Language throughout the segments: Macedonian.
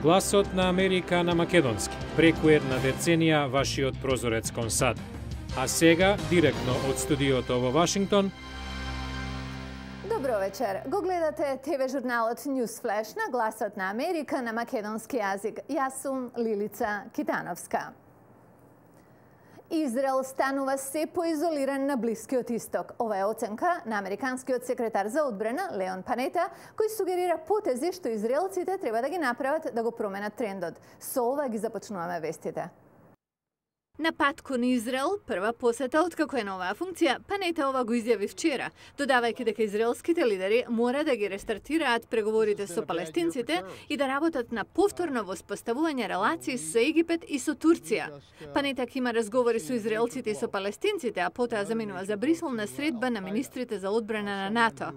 Гласот на Америка на македонски. Преку една деценија вашиот прозорец кон САД. А сега, директно од студиото во Вашингтон. Добро вечер. Го гледате ТВ журналот Newsflash на Гласот на Америка на македонски јазик. Јас сум Лилица Китановска. Израел станува се поизолиран на Блискиот исток. Ова е оценка на американскиот секретар за одбрана Леон Панета, кој сугерира потези што израелците треба да ги направат да го променат трендот. Со ова ги започнуваме вестите. На пат кон Израел, прва посета откако е на оваа функција, Панета ова го изјави вчера, додавајќи дека израелските лидери мора да ги рестартираат преговорите со палестинците и да работат на повторно воспоставување релации со Египет и со Турција. Панета ќе има разговори со израелците и со палестинците, а потоа заминува за Брисел на средба на министрите за одбрана на НАТО.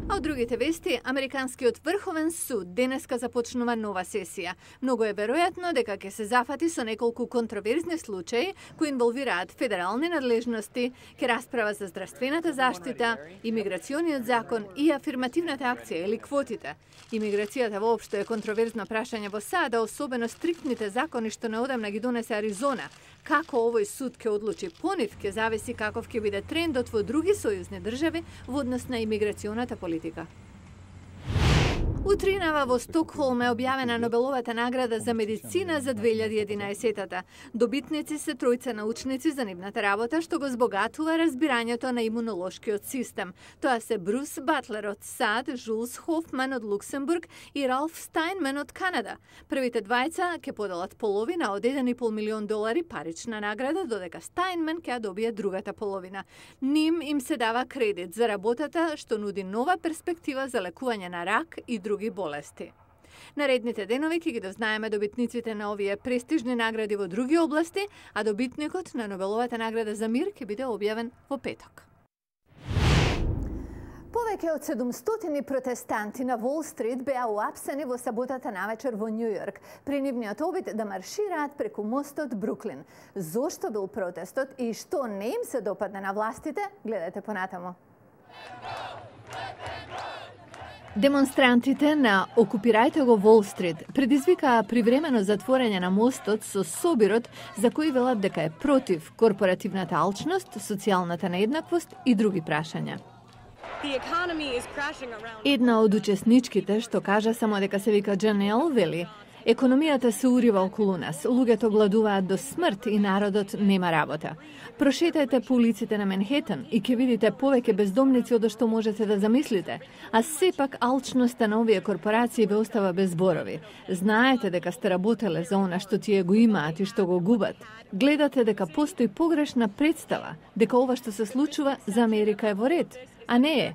А од другите вести, Американскиот врховен суд денеска започнува нова сесија. Многу е веројатно дека ќе се зафати со неколку контроверзни случаи кои инволвираат федерални надлежности, ќе расправа за здравствената заштита, имиграциониот закон и афирмативната акција или квотите. Имиграцијата воопшто е контроверзно прашање во САД, особено стриктните закони што неодамна ги донесе Аризона. Како овој суд ќе одлучи по нив, ќе зависи каков ќе биде трендот во други сојузни држави во однос на имиграционата политика. Утринава во Стокхолм е објавена Нобеловата награда за медицина за 2011-та. Добитници се тројца научници за нивната работа што го збогатува разбирањето на имунолошкиот систем. Тоа се Брус Батлер од САД, Жулс Хофман од Луксембург и Ралф Стајнман од Канада. Првите двајца ќе поделат половина од $1,5 милион парична награда, додека Стајнман ќе добие другата половина. Ним им се дава кредит за работата што нуди нова перспектива за лекување на рак и други болести. Наредните денови ќе ги дознаеме добитниците на овие престижни награди во други области, а добитникот на Нобеловата награда за мир ќе биде објавен во петок. Повеќе од 700 протестанти на Wall Street беа уапсени во саботата навечер во Њу Јорк при нивниот обид да маршираат преку мостот Бруклин. Зошто бил протестот и што не им се допадна на властите, гледате понатаму. Демонстрантите на Окупирајте го Wall Street предизвикаа привремено затворање на мостот со собирот за кој велат дека е против корпоративната алчност, социјалната нееднаквост и други прашања. Една од учесничките што кажа само дека се вика Джанел вели: економијата се урива околу нас, луѓето гладуваат до смрт и народот нема работа. Прошетајте по улиците на Манхетан и ќе видите повеќе бездомници од што можете да замислите, а сепак алчноста на овие корпорации ве остава без зборови. Знаете дека сте работеле за она што тие го имаат и што го губат. Гледате дека постои погрешна представа дека ова што се случува за Америка е во ред, а не е.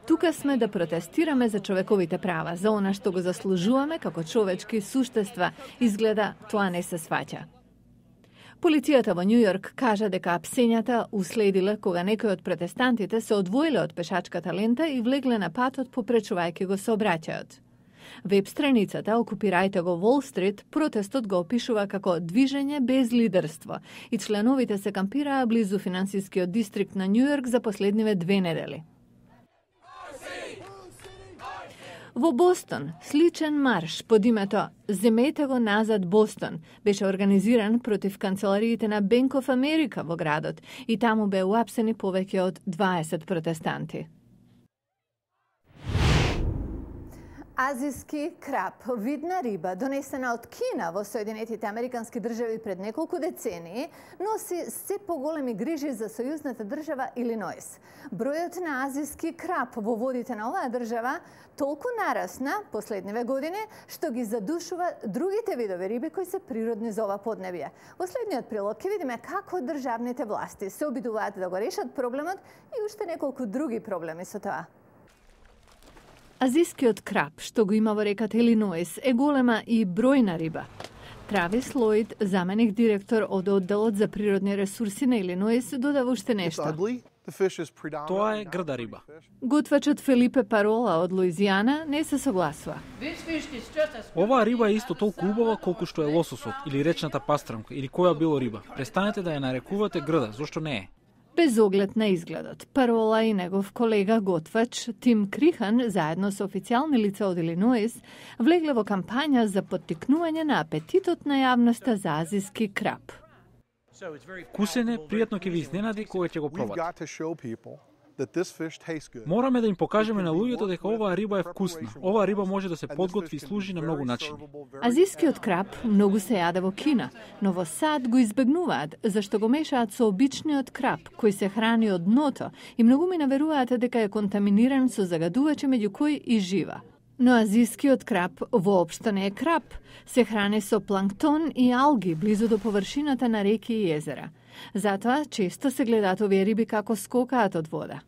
Тука сме да протестираме за човековите права, за она што го заслужуваме како човечки суштества. Изгледа тоа не се сваќа. Полицијата во Њу Јорк кажа дека апсењата уследиле кога некои од протестантите се одвоиле од пешачката лента и влегле на патот попречувајќи го сообраќајот. Веб страницата Окупирајте го Wall Street протестот го опишува како движење без лидерство и членовите се кампираа близу финансискиот дистрикт на Њу Јорк за последниве 2 недели. Во Бостон, сличен марш под името "Земете го назад Бостон" беше организиран против канцелариите на Bank of America во градот и таму беа уапсени повеќе од 20 протестанти. Азиски краб, видна риба, донесена од Кина во Соединетите Американски држави пред неколку децении, носи се поголеми грижи за сојузната држава Илинојс. Бројот на азиски краб во водите на оваа држава толку нарасна последниве години, што ги задушува другите видови риби кои се природни за ова поднебје. Во следниот прилог ќе видиме како државните власти се обидуваат да го решат проблемот и уште неколку други проблеми со тоа. Азискиот краб, што го има во реката Илинојс, е голема и бројна риба. Травис Лојд, заменик директор од одделот за природни ресурси на Илинојс, додава уште нешто. Тоа е грда риба. Готвачот Фелипе Парола од Луизијана не се согласува. Оваа риба е исто толку убава колку што е лососот или речната пастрамка или која било риба. Престанете да ја нарекувате грда, зошто не е? Без оглед на изгледот, Парола и негов колега готвач Тим Крихан, заедно со официјални лица од Илиноис, влегле во кампања за поттикнување на апетитот на јавноста за азиски краб. Вкусен е, пријатно ќе ви изненади кога ќе го пробате. Мораме да им покажеме на луѓето дека оваа риба е вкусна. Оваа риба може да се подготви и служи на многу начини. Азискиот краб многу се јаде во Кина, но во САД го избегнуваат, зашто го мешаат со обичниот краб, кој се храни од дното и многу ми наверуваат дека е контаминиран со загадувачи меѓу кои и жива. Но азискиот краб воопшто не е краб. Се храни со планктон и алги близу до површината на реки и езера. Затоа често се гледаат овие риби како скокаат од вода.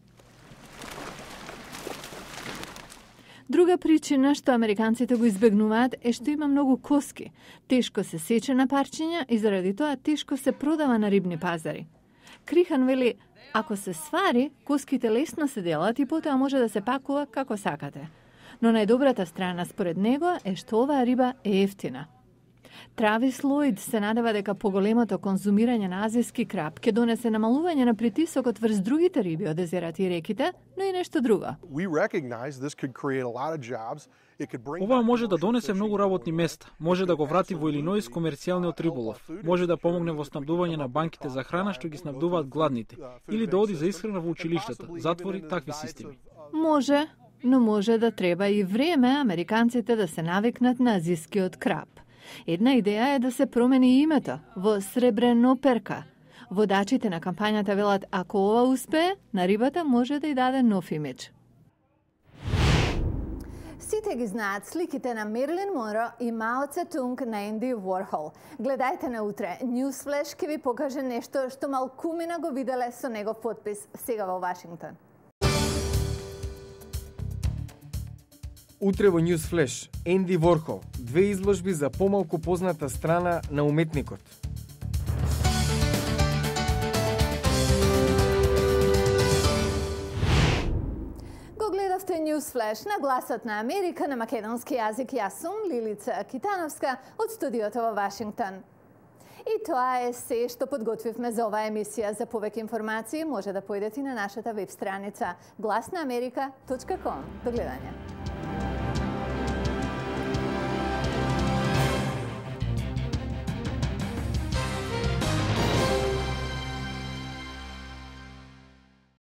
Друга причина што американците го избегнуваат е што има многу коски. Тешко се сече на парчиња и заради тоа тешко се продава на рибни пазари. Крихан вели, ако се свари, коските лесно се делат и потоа може да се пакува како сакате. Но најдобрата страна според него е што оваа риба е ефтина. Травис Лојд се надева дека поголемото конзумирање на азиски краб ќе донесе намалување на притисокот врз другите риби од езерата и реките, но и нешто друго. Ова може да донесе многу работни места, може да го врати во Илиноис комерцијалниот риболов, може да помогне во снабдување на банките за храна што ги снабдуваат гладните, или да оди за исхрана во училиштата, затвори такви системи. Може, но може да треба и време американците да се навикнат на азискиот краб. Една идеја е да се промени името во Сребреноперка. Водачите на кампањата велат ако ова успее, на рибата може да ја даде нов имидж. Сите ги знаат сликите на Мерлин Монро и Мао Цетунг на Енди Ворхол. Гледајте на утре. Newsflash ќе ви покаже нешто што малкумина го виделе со негов потпис сега во Вашингтон. Утре во Newsflash, Енди Ворхол, 2 изложби за помалку позната страна на уметникот. Го гледавте Newsflash на Гласот на Америка на македонски јазик. Јас сум Лилица Китановска од студиото во Вашингтон. И тоа е се што подготвивме за оваа емисија. За повеќе информации може да појдете на нашата веб страница glasnaamerika.com. До гледање.